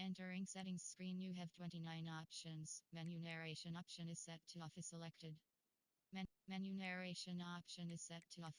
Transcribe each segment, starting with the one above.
entering settings screen, you have 29 options. Menu narration option is set to off is selected. Menu narration option is set to off.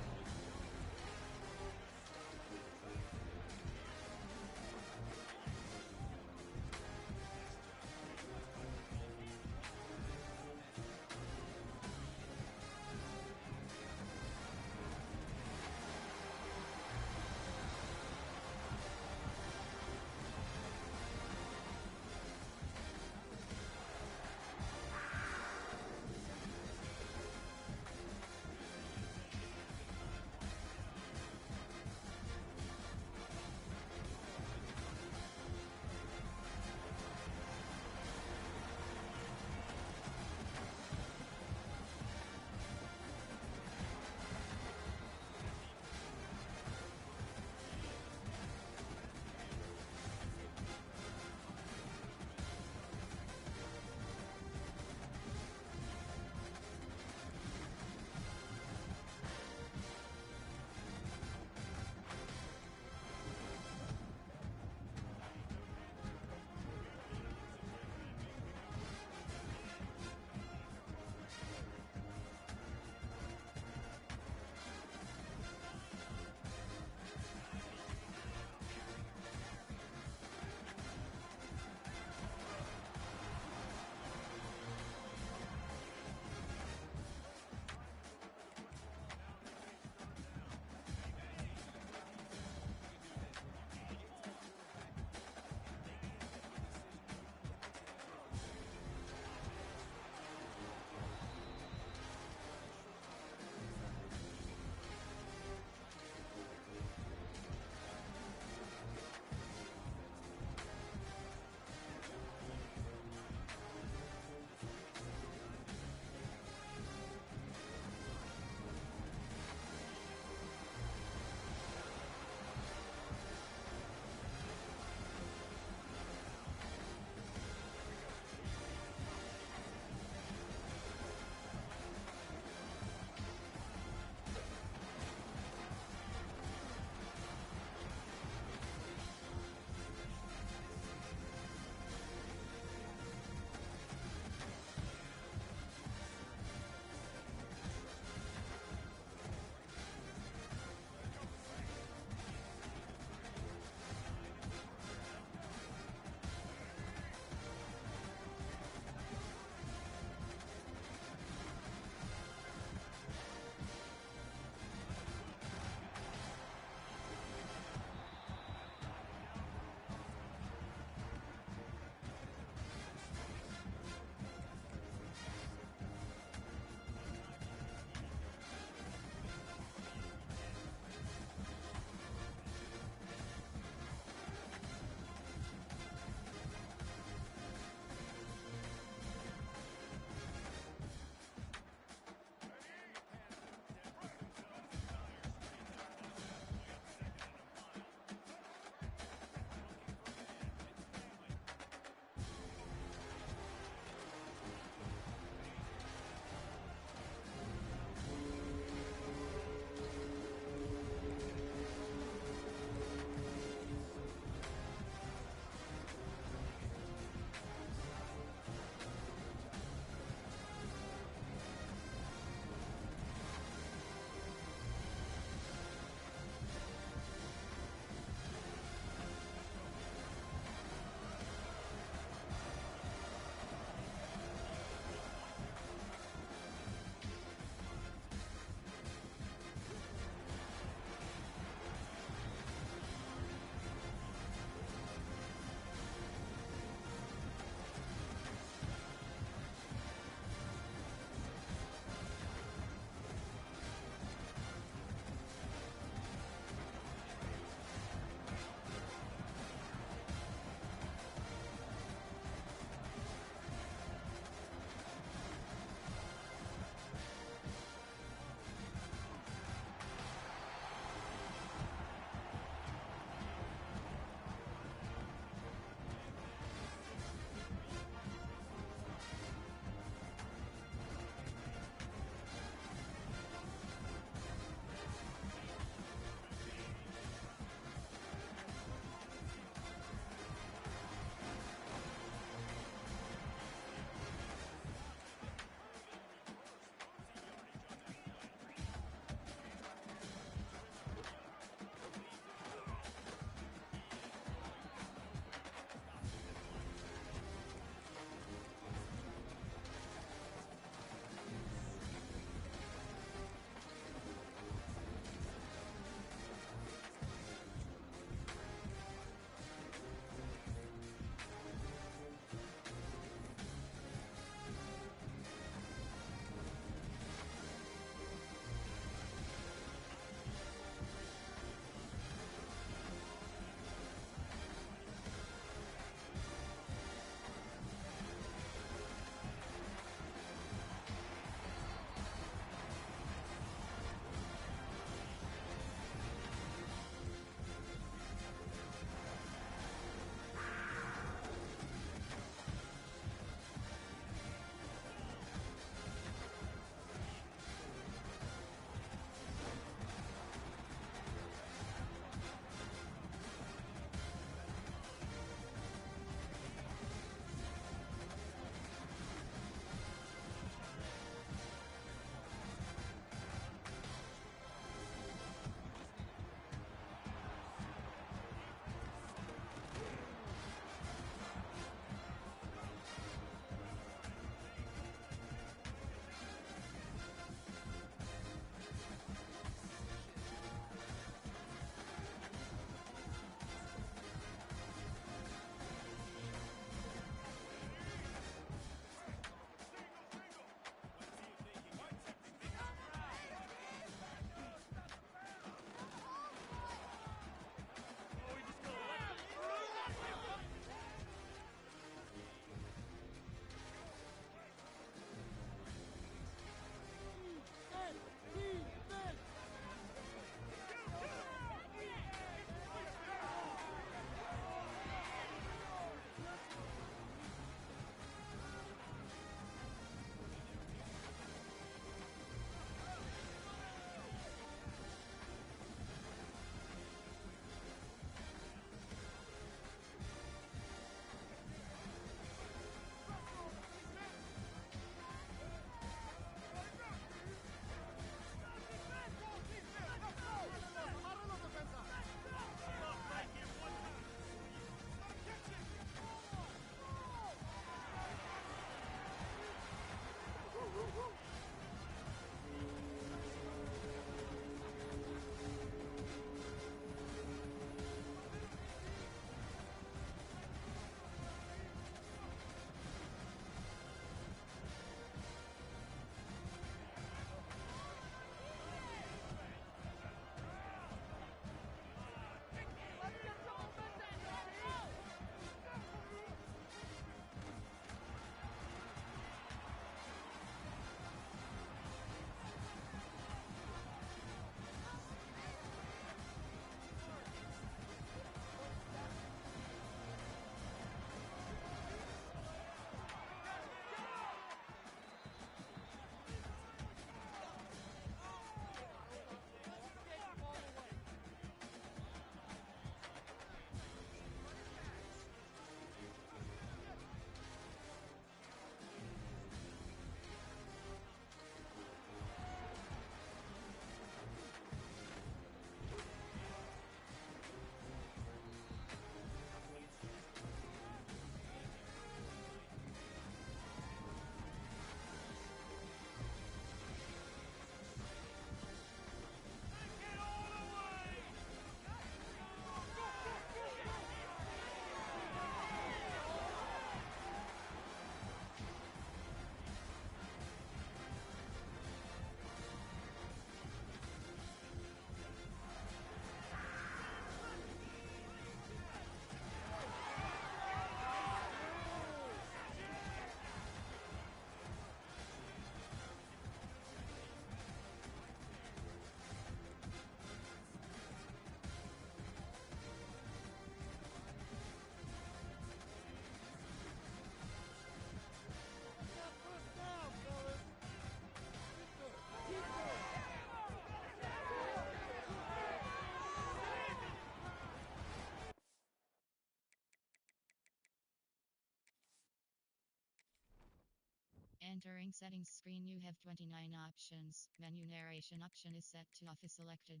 Entering settings screen, you have 29 options. Menu narration option is set to off is selected.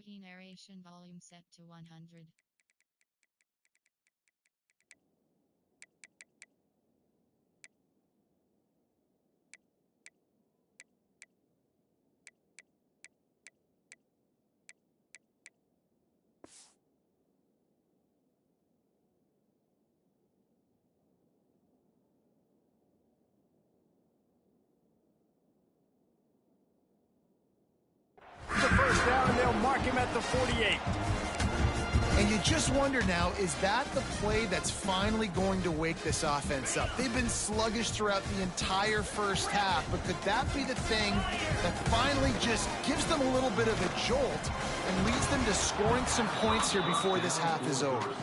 Key narration volume set to 100. The first down, and they'll mark him at the 48. And you just wonder now, is that the play that's finally going to wake this offense up? They've been sluggish throughout the entire first half, but could that be the thing that finally just gives them a little bit of a jolt and leads them to scoring some points here before this half is over?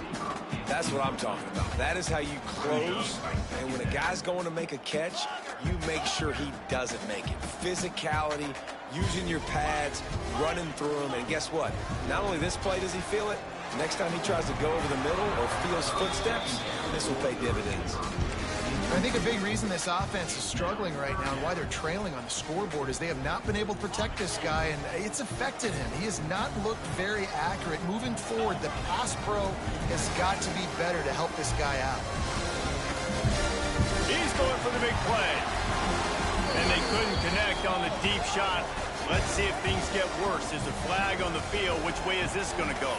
That's what I'm talking about. That is how you close, and when a guy's going to make a catch, you make sure he doesn't make it. Physicality, using your pads, running through them, and guess what? Not only this play does he feel it, next time he tries to go over the middle or feels footsteps, this will pay dividends. I think a big reason this offense is struggling right now and why they're trailing on the scoreboard is they have not been able to protect this guy, and it's affected him. He has not looked very accurate. Moving forward, the pass pro has got to be better to help this guy out. He's going for the big play. And they couldn't connect on the deep shot. Let's see if things get worse. There's a flag on the field. Which way is this going to go?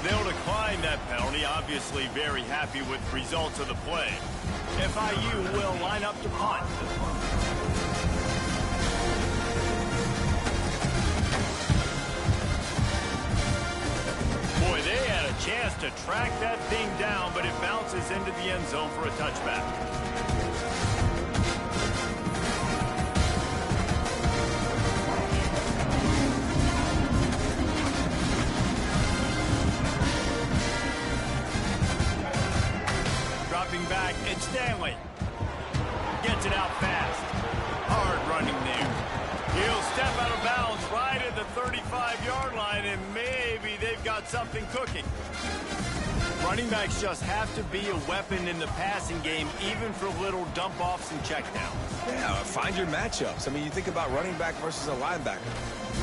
They'll decline that penalty. Obviously very happy with the results of the play. FIU will line up to punt. Boy, they had a chance to track that thing down, but it bounces into the end zone for a touchback. Dropping back, it's Stanley. Gets it out fast. Hard running there. He'll step out of bounds right at the 35-yard line, and maybe they've got something cooking. Running backs just have to be a weapon in the passing game, even for little dump-offs and checkdowns. Yeah, find your matchups. I mean, you think about running back versus a linebacker.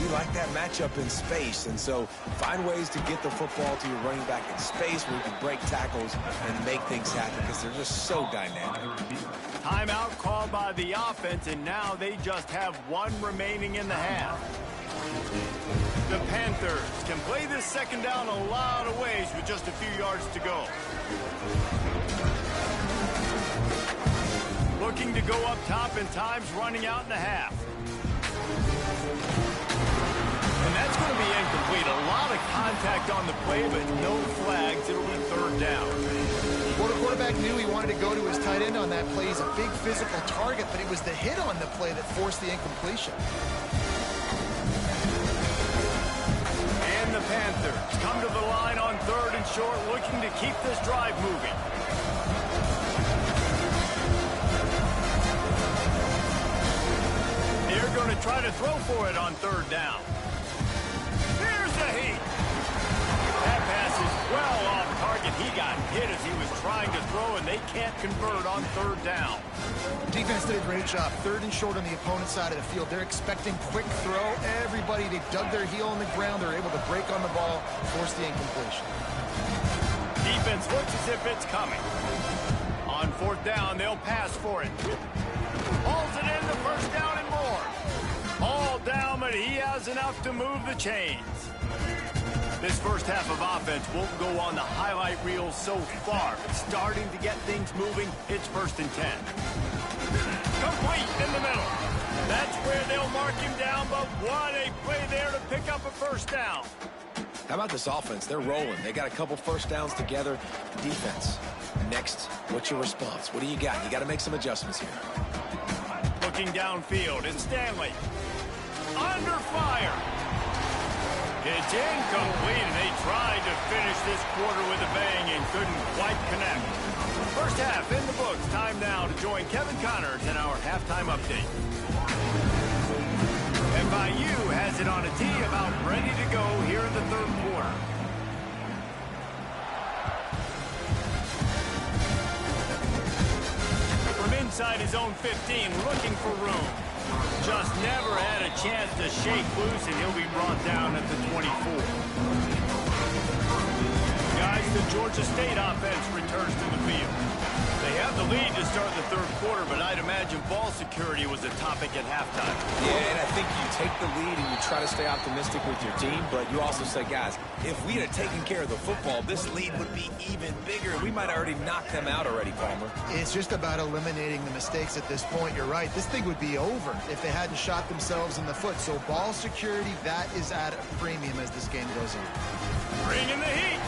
We like that matchup in space, and so find ways to get the football to your running back in space where you can break tackles and make things happen because they're just so dynamic. Timeout called by the offense, and now they just have one remaining in the half. The Panthers can play this second down a lot of ways with just a few yards to go. Looking to go up top, and time's running out in the half. And that's going to be incomplete. A lot of contact on the play, but no flags. It'll be third down. Well, the quarterback knew he wanted to go to his tight end on that play. He's a big physical target, but it was the hit on the play that forced the incompletion. And the Panthers come to the line on third and short, looking to keep this drive moving. They're going to try to throw for it on third down. Here's the heat. That pass is well off target. He got hit as he was trying to throw, and they can't convert on third down. Defense did a great job. Third and short on the opponent's side of the field. They're expecting quick throw. Everybody, they dug their heel on the ground. They're able to break on the ball, force the incompletion. Defense looks as if it's coming. On fourth down, they'll pass for it. Hauls it in, the first down and more. All down, but he has enough to move the chains. This first half of offense won't go on the highlight reel so far. It's starting to get things moving. It's 1st and 10. Complete in the middle. That's where they'll mark him down, but what a play there to pick up a first down. How about this offense? They're rolling. They got a couple first downs together. Defense. Next, what's your response? What do you got? You got to make some adjustments here. Looking downfield, it's Stanley. Under fire. It's incomplete, and they tried to finish this quarter with a bang and couldn't quite connect. First half in the books. join Kevin Connors in our halftime update. FIU has it on a tee, about ready to go here in the third quarter. From inside his own 15, looking for room. Just never had a chance to shake loose, and he'll be brought down at the 24. Guys, the Georgia State offense returns to the field. They have the lead to start the third quarter, but I'd imagine ball security was a topic at halftime. Yeah, and I think you take the lead and you try to stay optimistic with your team, but you also say, guys, if we had taken care of the football, this lead would be even bigger. We might have already knocked them out already, Palmer. It's just about eliminating the mistakes at this point. You're right. This thing would be over if they hadn't shot themselves in the foot. So ball security, that is at a premium as this game goes on. Bring in the heat.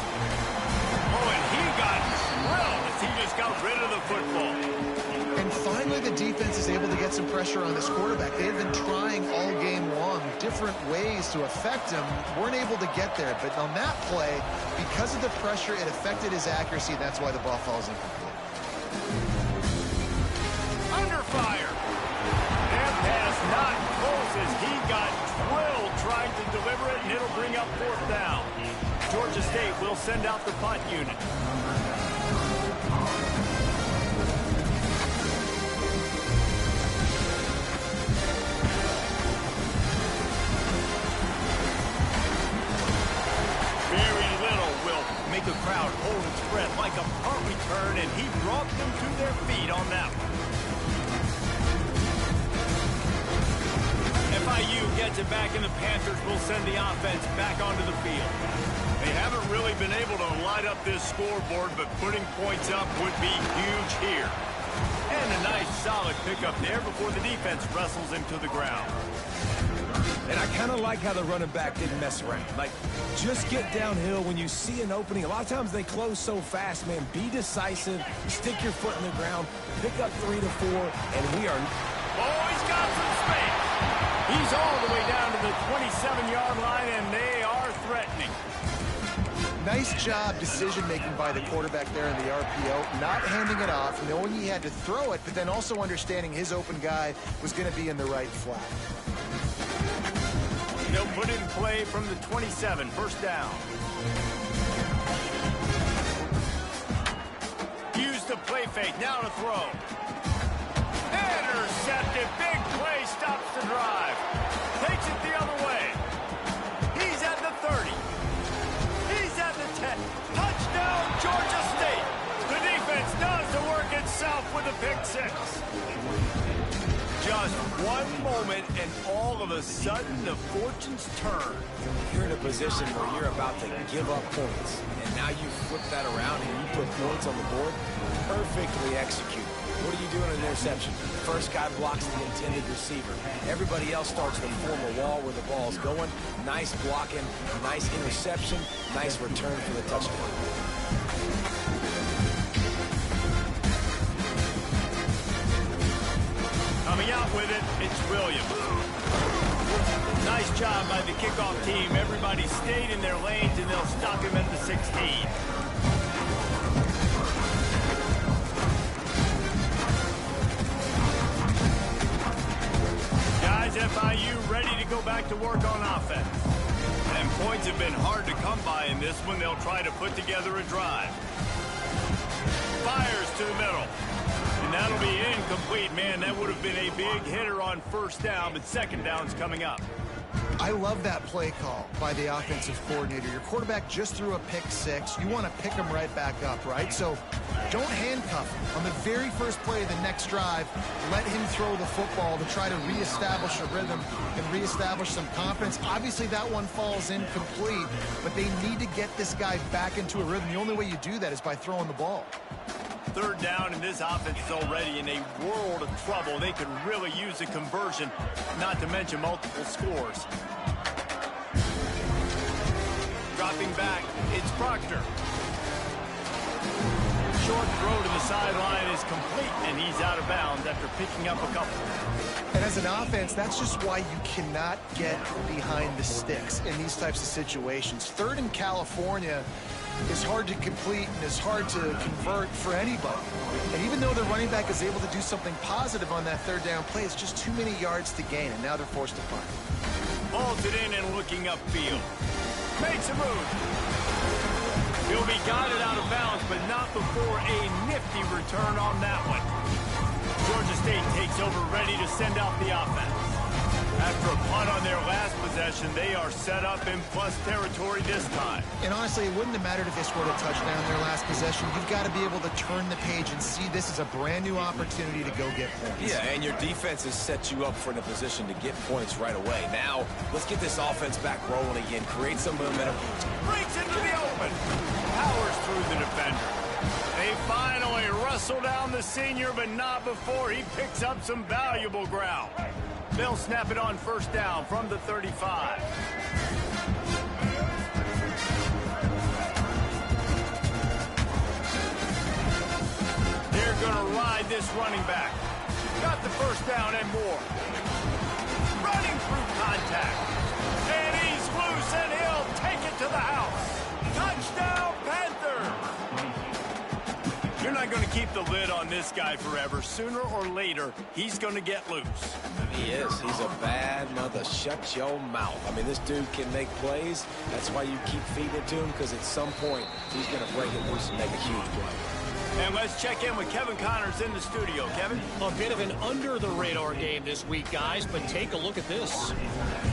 Oh, and he got drilled as he just got rid of the football. And finally, the defense is able to get some pressure on this quarterback. They had been trying all game long different ways to affect him. Weren't able to get there. But on that play, because of the pressure, it affected his accuracy. That's why the ball falls incomplete. Under fire. That pass not close as he got drilled trying to deliver it, and it'll bring up fourth down. Georgia State will send out the punt unit. Very little will make a crowd hold its breath like a punt return, and he brought them to their feet on that one. FIU gets it back, and the Panthers will send the offense back onto the field. They haven't really been able to light up this scoreboard, but putting points up would be huge here. And a nice solid pickup there before the defense wrestles him to the ground. And I kind of like how the running back didn't mess around. Like, just get downhill when you see an opening. A lot of times they close so fast, man. Be decisive, stick your foot in the ground, pick up 3 to 4, and we are... Oh, he's got some space. He's all the way down to the 27-yard line, and they are threatening. Nice job decision-making by the quarterback there in the RPO, not handing it off, knowing he had to throw it, but then also understanding his open guy was going to be in the right flat. They'll put it in play from the 27, first down. Use the play fake, now to throw. Intercepted, big play, stops the drive. Takes it the other way. He's at the 30. He's at the 10. Touchdown, Georgia State. The defense does the work itself with a pick six. Just one moment, and all of a sudden, the fortunes turn. You're in a position where you're about to give up points, and now you flip that around and you put points on the board. Perfectly executed. What do you do in an interception? First guy blocks the intended receiver. Everybody else starts to form a wall where the ball's going. Nice blocking, nice interception, nice return for the touchdown. Coming out with it, it's Williams. Nice job by the kickoff team. Everybody stayed in their lanes, and they'll stop him at the 16. Guys, FIU ready to go back to work on offense. And points have been hard to come by in this one. They'll try to put together a drive. Fires to the middle. And that'll be incomplete. Man, that would have been a big hitter on first down, but second down's coming up. I love that play call by the offensive coordinator. Your quarterback just threw a pick six. You want to pick him right back up, right? So don't handcuff him. On the very first play of the next drive, let him throw the football to try to reestablish a rhythm and reestablish some confidence. Obviously, that one falls incomplete, but they need to get this guy back into a rhythm. The only way you do that is by throwing the ball. Third down, and this offense is already in a world of trouble. They could really use a conversion, not to mention multiple scores. Dropping back, it's Proctor. Short throw to the sideline is complete, and he's out of bounds after picking up a couple. And as an offense, that's just why you cannot get behind the sticks in these types of situations. Third in California, is hard to complete and is hard to convert for anybody. And even though the running back is able to do something positive on that third down play, it's just too many yards to gain, and now they're forced to punt. Vaulted in and looking upfield. Makes a move. He'll be guided out of bounds, but not before a nifty return on that one. Georgia State takes over, ready to send out the offense. After a punt on their last possession, they are set up in plus territory this time. And honestly, it wouldn't have mattered if they scored a touchdown in their last possession. You've got to be able to turn the page and see this as a brand new opportunity to go get points. Yeah, and your defense has set you up for the position to get points right away. Now, let's get this offense back rolling again, create some momentum. Breaks into the open. Powers through the defender. They finally wrestle down the senior, but not before he picks up some valuable ground. They'll snap it on first down from the 35. They're going to ride this running back. Got the first down and more. Running through contact. And he's loose, and he'll take it to the house. Touchdown, Panthers! You're not going to keep the lid on this guy forever. Sooner or later, he's going to get loose. He is. He's a bad mother. Shut your mouth. I mean, this dude can make plays. That's why you keep feeding it to him, because at some point, he's going to break it loose and make a huge play. And let's check in with Kevin Connors in the studio. Kevin? A bit of an under-the-radar game this week, guys, but take a look at this.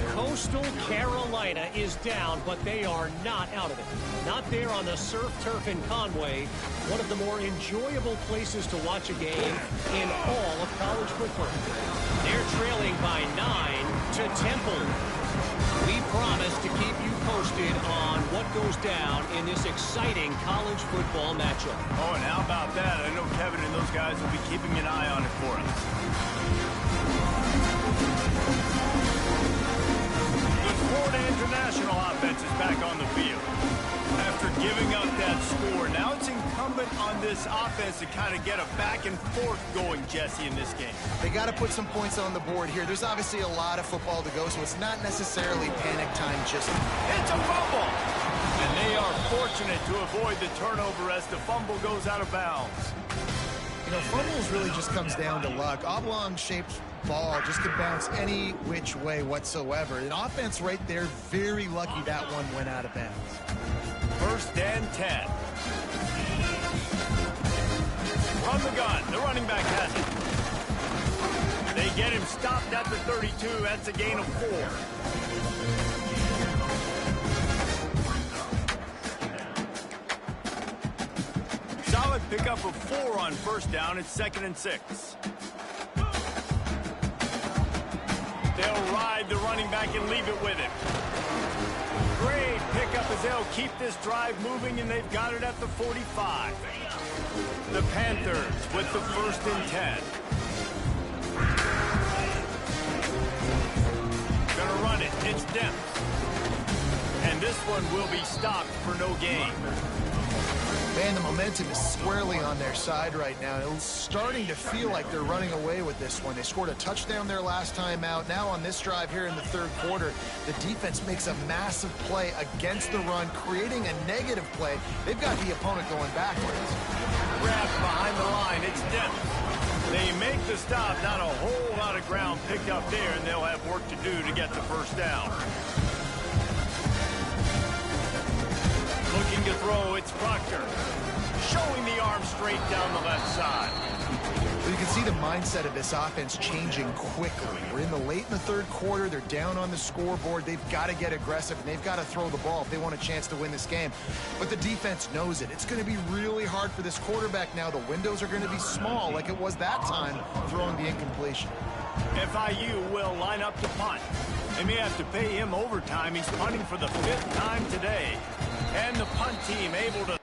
Coastal Carolina is down, but they are not out of it. Not there on the surf turf in Conway, one of the more enjoyable places to watch a game in all of college football. They're trailing by 9 to Temple. We promise to keep you posted on what goes down in this exciting college football matchup. Oh, and how about that? I know Kevin and those guys will be keeping an eye on it for us. The Florida International offense is back on the field. After giving up that score, now it's incumbent on this offense to kind of get a back and forth going, Jesse, in this game. They got to put some points on the board here. There's obviously a lot of football to go, so it's not necessarily panic time just yet. It's a fumble! And they are fortunate to avoid the turnover as the fumble goes out of bounds. You know, fumbles really just comes down to luck. Oblong-shaped ball just could bounce any which way whatsoever. An offense right there, very lucky that one went out of bounds. First and 10. Run the gun. The running back has it. They get him stopped at the 32. That's a gain of 4. Solid pickup of 4 on first down. It's 2nd and 6. They'll ride the running back and leave it with him. Great pickup as they'll keep this drive moving, and they've got it at the 45. The Panthers with the 1st and 10. Gonna run it. It's depth. And this one will be stopped for no gain. Man, the momentum is squarely on their side right now. It's starting to feel like they're running away with this one. They scored a touchdown their last time out. Now on this drive here in the third quarter, the defense makes a massive play against the run, creating a negative play. They've got the opponent going backwards. Wrapped behind the line, it's depth. They make the stop, not a whole lot of ground picked up there, and they'll have work to do to get the first down. Looking to throw, it's Proctor. Showing the arm straight down the left side. Well, you can see the mindset of this offense changing quickly. We're in the late in the third quarter. They're down on the scoreboard. They've got to get aggressive, and they've got to throw the ball if they want a chance to win this game. But the defense knows it. It's going to be really hard for this quarterback now. The windows are going to be small like it was that time throwing the incompletion. FIU will line up to punt. They may have to pay him overtime. He's punting for the 5th time today. And the punt team able to...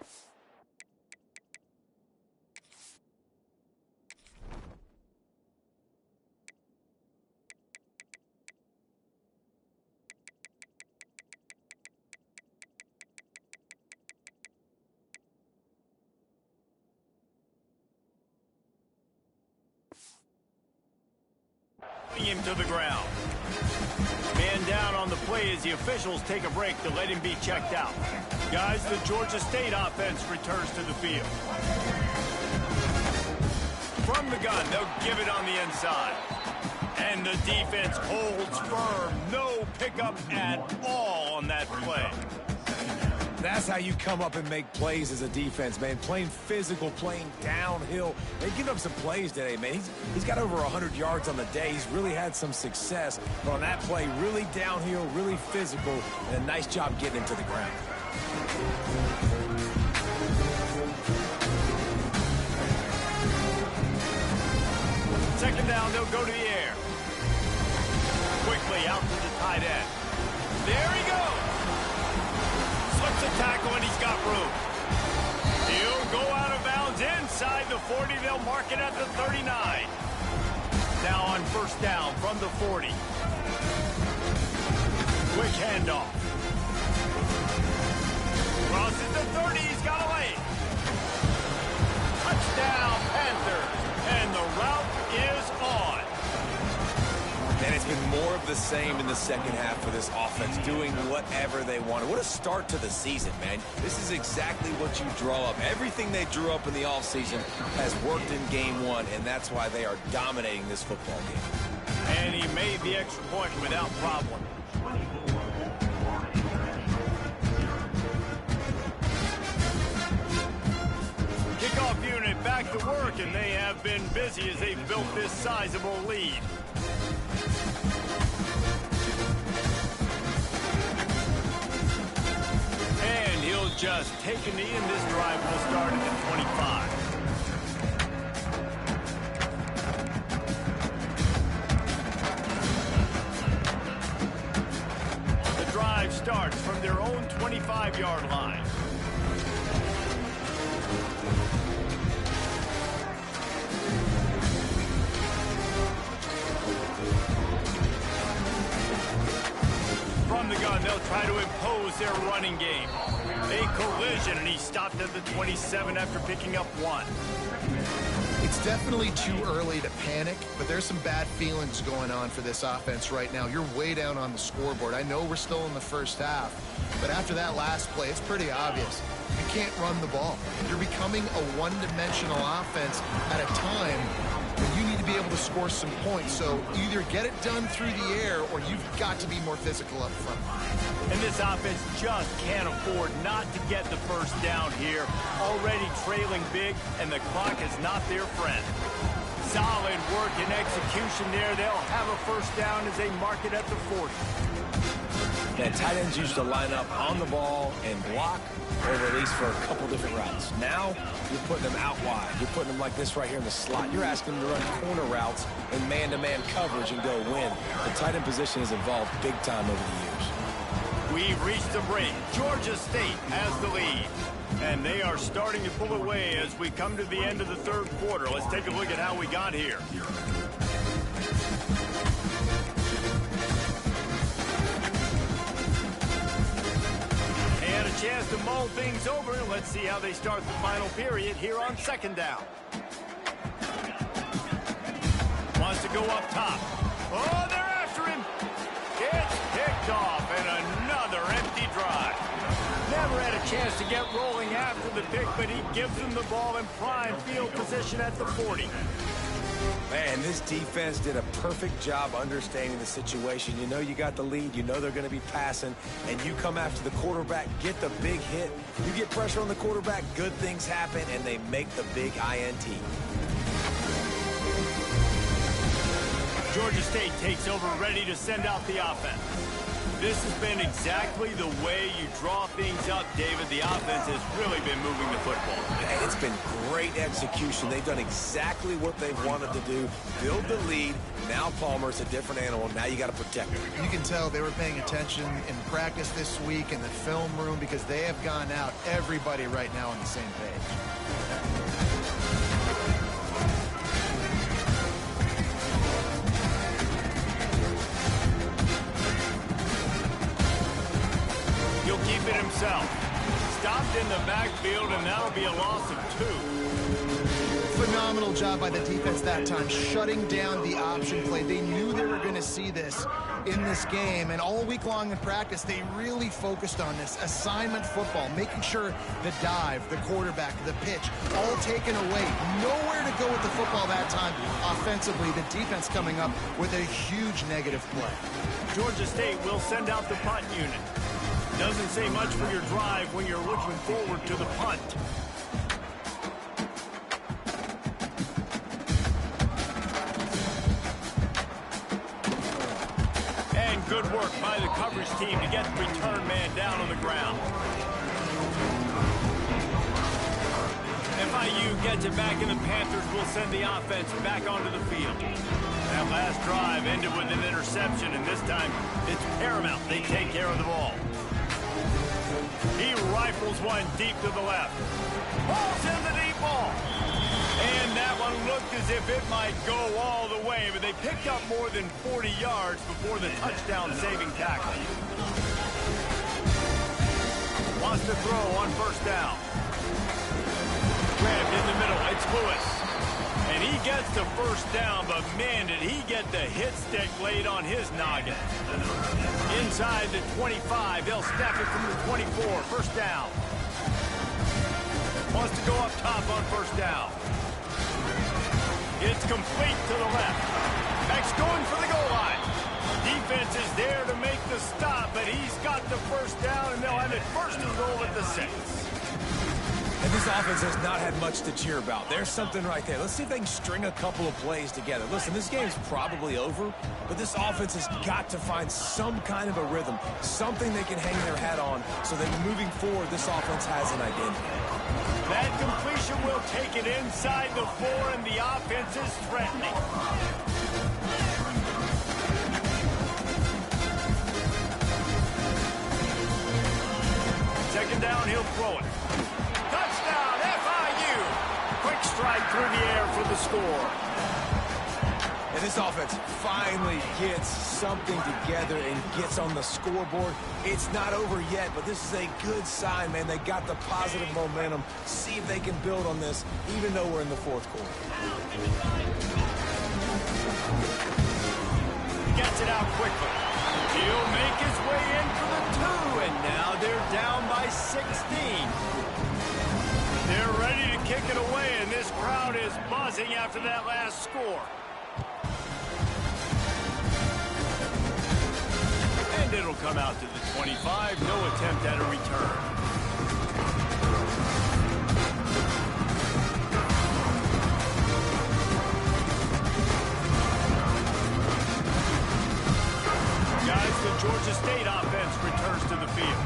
him to the ground. Man down on the play as the officials take a break to let him be checked out. Guys, the Georgia State offense returns to the field. From the gun, they'll give it on the inside. And the defense holds firm. No pickup at all on that play. That's how you come up and make plays as a defense, man. Playing physical, playing downhill. They give up some plays today, man. He's got over 100 yards on the day. He's really had some success. But on that play, really downhill, really physical, and a nice job getting him to the ground. Second down, they'll go to the air. Quickly out to the tight end. There he goes. Slips a tackle, and he's got room. He'll go out of bounds inside the 40. They'll mark it at the 39. Now on first down from the 40. Quick handoff. Crosses the 30. He's got a lane. Touchdown, Panthers. And the route is on. And it's been more of the same in the second half for this offense, doing whatever they wanted. What a start to the season, man. This is exactly what you draw up. Everything they drew up in the offseason has worked in game one, and that's why they are dominating this football game. And he made the extra point without problem. Kickoff unit back to work, and they have been busy as they've built this sizable lead. And he'll just take a knee, and this drive will start at the 25. The drive starts from their own 25-yard line. From the gun, they'll try to impose their running game. A collision, and he stopped at the 27 after picking up one. It's definitely too early to panic, but there's some bad feelings going on for this offense right now. You're way down on the scoreboard. I know we're still in the first half, but after that last play, it's pretty obvious. You can't run the ball. You're becoming a one-dimensional offense at a time when you need to be able to score some points. So either get it done through the air or you've got to be more physical up front. And this offense just can't afford not to get the first down here. Already trailing big, and the clock is not their friend. Solid work and execution there. They'll have a first down as they mark it at the 40. Yeah, tight ends used to line up on the ball and block, or at least for a couple different routes. Now, you're putting them out wide. You're putting them like this right here in the slot. You're asking them to run corner routes in man-to-man coverage and go win. The tight end position has evolved big time over the years. We've reached the break. Georgia State has the lead. And they are starting to pull away as we come to the end of the third quarter. Let's take a look at how we got here. They had a chance to mull things over. Let's see how they start the final period here on second down. Wants to go up top. Oh, they're after him. It's picked off, and another empty drive. Never had a chance to get rolling after the pick, but he gives them the ball in prime field position at the 40. Man, this defense did a perfect job understanding the situation. You know you got the lead. You know they're going to be passing. And you come after the quarterback, get the big hit. You get pressure on the quarterback, good things happen, and they make the big INT. Georgia State takes over, ready to send out the offense. This has been exactly the way you draw things up, David. The offense has really been moving the football. It's been great execution. They've done exactly what they've wanted to do. Build the lead. Now Palmer's a different animal. Now you got to protect him. You can tell they were paying attention in practice this week in the film room because they have gone out, everybody right now on the same page. He'll keep it himself. Stopped in the backfield, and that'll be a loss of 2. Phenomenal job by the defense that time, shutting down the option play. They knew they were going to see this. in this game, and all week long in practice, they really focused on this assignment football, making sure the dive, the quarterback, the pitch, all taken away. Nowhere to go with the football that time offensively. The defense coming up with a huge negative play. Georgia State will send out the punt unit. Doesn't say much for your drive when you're looking forward to the punt. And good work by the coverage team to get the return man down on the ground. FIU gets it back, and the Panthers will send the offense back onto the field. That last drive ended with an interception, and this time it's paramount they take care of the ball. He rifles one deep to the left. Ball's in the deep ball. And that one looked as if it might go all the way, but they picked up more than 40 yards before the touchdown-saving tackle. Wants to throw on first down. Grabbed in the middle. It's Lewis. And he gets the first down, but man, did he get the hit stick laid on his noggin. Inside the 25, they'll snap it from the 24. First down. Wants to go up top on first down. It's complete to the left. X going for the goal line. Defense is there to make the stop, but he's got the first down, and they'll have it first and goal at the 6. And this offense has not had much to cheer about. There's something right there. Let's see if they can string a couple of plays together. Listen, this game's probably over, but this offense has got to find some kind of a rhythm, something they can hang their hat on so that moving forward, this offense has an identity. That completion will take it inside the 4, and the offense is threatening. Second down, he'll throw it. Touchdown, FIU! Quick strike through the air for the score. And this offense finally gets something together and gets on the scoreboard. It's not over yet, but this is a good sign, man. They got the positive momentum. See if they can build on this, even though we're in the fourth quarter. Gets it out quickly. He'll make his way in for the 2, and now they're down by 16. They're ready to kick it away, and this crowd is buzzing after that last score. And it'll come out to the 25. No attempt at a return. Guys, the Georgia State offense returns to the field.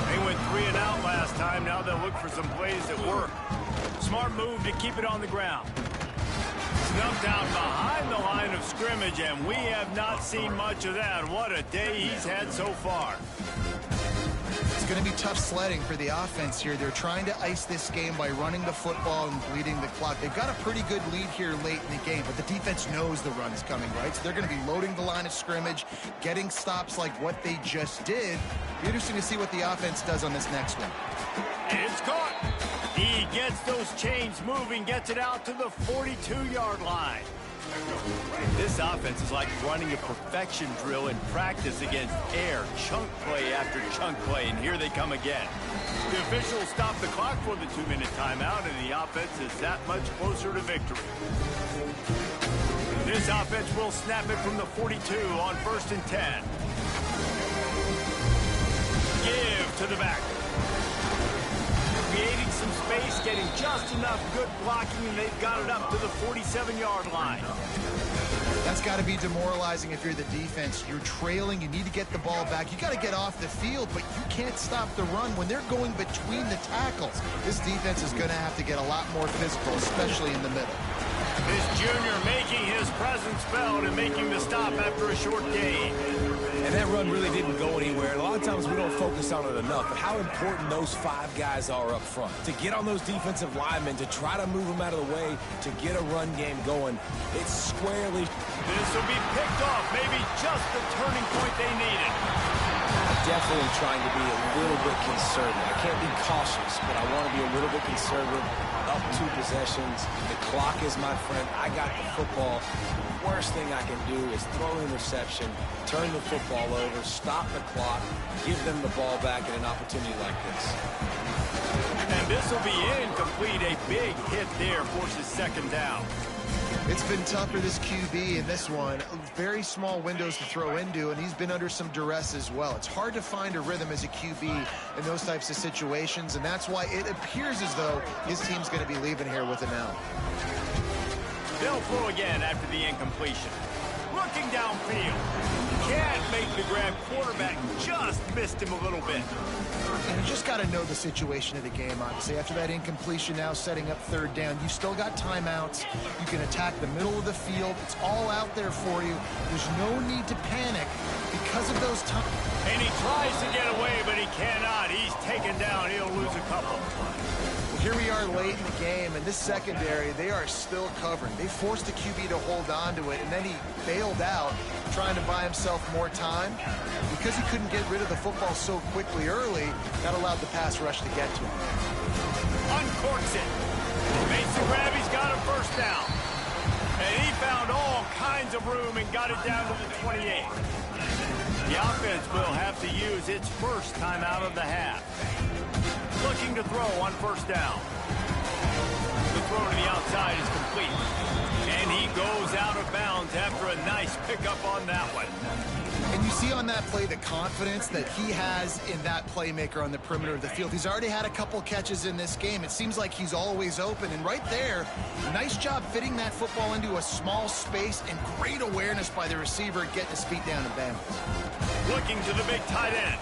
They went 3 and out last time. Now they'll look for some plays that work. Smart move to keep it on the ground. Snuffed out behind the line of scrimmage, and we have not seen much of that. What a day he's had so far. It's going to be tough sledding for the offense here. They're trying to ice this game by running the football and bleeding the clock. They've got a pretty good lead here late in the game, but the defense knows the run's coming, right? So they're going to be loading the line of scrimmage, getting stops like what they just did. Be interesting to see what the offense does on this next one. It's caught. He gets those chains moving, gets it out to the 42-yard line. This offense is like running a perfection drill in practice against air, chunk play after chunk play, and here they come again. The officials stop the clock for the 2-minute timeout, and the offense is that much closer to victory. This offense will snap it from the 42 on 1st and 10. Give to the back. Creating some space, getting just enough good blocking, and they've got it up to the 47-yard line. That's got to be demoralizing if you're the defense. You're trailing. You need to get the ball back. You got to get off the field, but you can't stop the run when they're going between the tackles. This defense is going to have to get a lot more physical, especially in the middle. This junior making his presence felt and making the stop after a short gain. And that run really didn't go anywhere. A lot of times we don't focus on it enough, but how important those 5 guys are up front. To get on those defensive linemen, to try to move them out of the way, to get a run game going. It's squarely. This will be picked off, maybe just the turning point they needed. definitely am trying to be a little bit conservative. I can't be cautious, but I want to be a little bit conservative. Up 2 possessions. The clock is my friend. I got the football. The worst thing I can do is throw an interception, turn the football over, stop the clock, give them the ball back in an opportunity like this. And this will be incomplete. A big hit there forces second down. It's been tough for this QB in this one. Very small windows to throw into, and he's been under some duress as well. It's hard to find a rhythm as a QB in those types of situations, and that's why it appears as though his team's going to be leaving here with an L. They'll throw again after the incompletion. Looking downfield. Can't make the grab. Quarterback just missed him a little bit. And you just got to know the situation of the game, obviously. After that incompletion, now setting up third down, you still got timeouts. You can attack the middle of the field. It's all out there for you. There's no need to panic because of those times. And he tries to get away, but he cannot. He's taken down. He'll lose a couple. Here we are late in the game, and this secondary, they are still covering. They forced the QB to hold on to it, and then he bailed out, trying to buy himself more time. Because he couldn't get rid of the football so quickly early, that allowed the pass rush to get to him. Uncorks it. Makes the grab. He's got a first down. And he found all kinds of room and got it down to the 28. The offense will have to use its first timeout of the half. Looking to throw on first down. The throw to the outside is complete. And he goes out of bounds after a nice pickup on that one. And you see on that play the confidence that he has in that playmaker on the perimeter of the field. He's already had a couple catches in this game. It seems like he's always open. And right there, nice job fitting that football into a small space and great awareness by the receiver getting his feet down and bounds. Looking to the big tight end.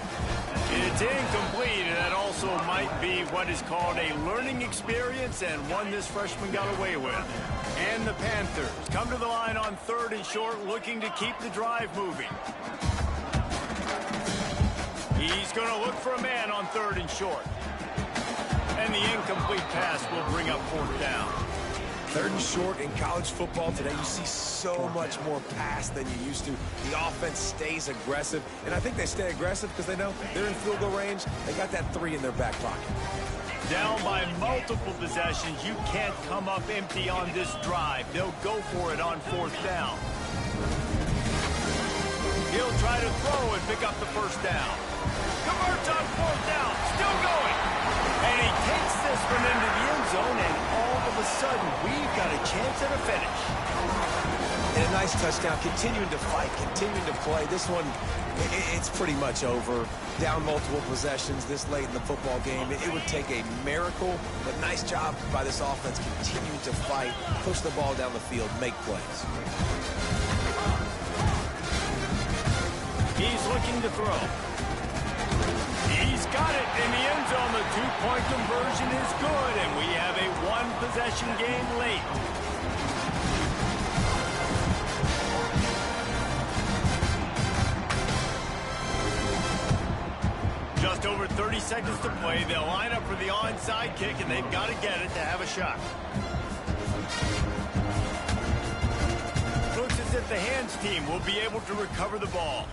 It's incomplete, and that also might be what is called a learning experience and one this freshman got away with. And the Panthers come to the line on 3rd and short, looking to keep the drive moving. He's going to look for a man on 3rd and short. And the incomplete pass will bring up 4th down. 3rd and short in college football today, you see so much more pass than you used to. The offense stays aggressive, and I think they stay aggressive because they know they're in field goal range. They got that 3 in their back pocket. Down by multiple possessions, you can't come up empty on this drive. They'll go for it on 4th down. He'll try to throw and pick up the first down. Converts on 4th down, still going. And he takes this one into the end zone, and all of a sudden, we've got a chance at a finish. And a nice touchdown, continuing to fight, continuing to play. This one, it's pretty much over. Down multiple possessions this late in the football game. It would take a miracle, but nice job by this offense continuing to fight, push the ball down the field, make plays. He's looking to throw. He's got it in the end zone. The 2-point conversion is good, and we have a 1-possession game late. Just over 30 seconds to play. They'll line up for the onside kick, and they've got to get it to have a shot. Looks as if the hands team will be able to recover the ball.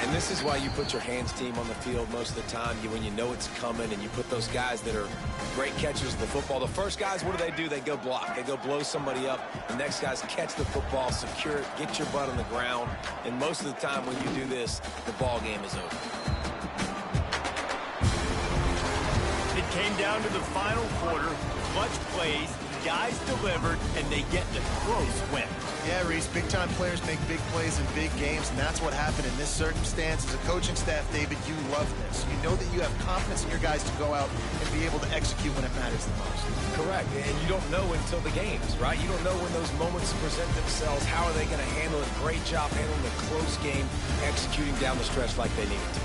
And this is why you put your hands team on the field most of the time, when you know it's coming, and you put those guys that are great catchers of the football. The first guys, what do? They go block. They go blow somebody up. The next guys catch the football, secure it, get your butt on the ground. And most of the time when you do this, the ball game is over. It came down to the final quarter. Clutch plays, guys delivered, and they get the close win. Yeah, Reese, big-time players make big plays in big games, and that's what happened in this circumstance. As a coaching staff, David, you love this. You know that you have confidence in your guys to go out and be able to execute when it matters the most. Correct, and you don't know until the games, right? You don't know when those moments present themselves. How are they going to handle it? Great job handling the close game, executing down the stretch like they needed to.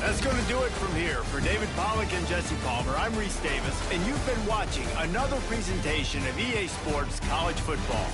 That's going to do it from here. For David Pollack and Jesse Palmer, I'm Reese Davis, and you've been watching another presentation of EA Sports College Football.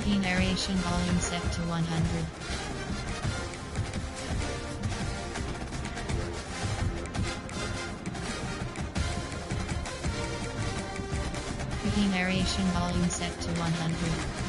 Wiki narration volume set to 100. Wiki narration volume set to 100.